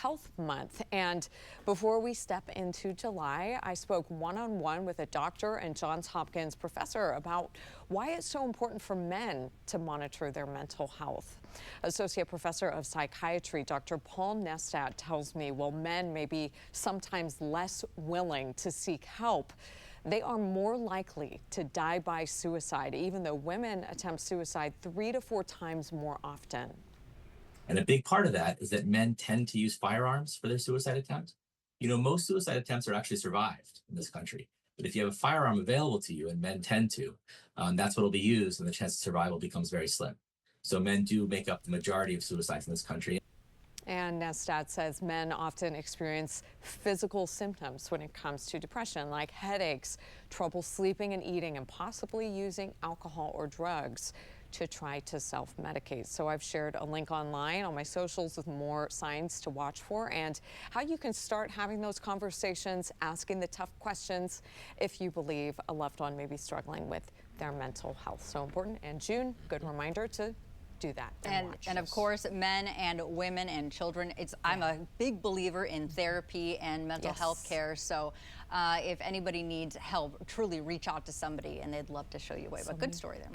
Health Month. And before we step into July, I spoke one-on-one with a doctor and Johns Hopkins professor about why it's so important for men to monitor their mental health. Associate Professor of Psychiatry, Dr. Paul Nestat, tells me while men may be sometimes less willing to seek help, they are more likely to die by suicide, even though women attempt suicide 3 to 4 times more often. And a big part of that is that men tend to use firearms for their suicide attempt. You know, most suicide attempts are actually survived in this country. But if you have a firearm available to you, and men tend to, that's what will be used, and the chance of survival becomes very slim. So men do make up the majority of suicides in this country. And Nestat says men often experience physical symptoms when it comes to depression, like headaches, trouble sleeping and eating, and possibly using alcohol or drugs to try to self-medicate. So I've shared a link online on my socials with more signs to watch for and how you can start having those conversations, asking the tough questions if you believe a loved one may be struggling with their mental health. So important. And June, good reminder to do that and of course, men and women and children. I'm a big believer in therapy and mental health care. So if anybody needs help, truly reach out to somebody, and they'd love to show you a way. But good story there.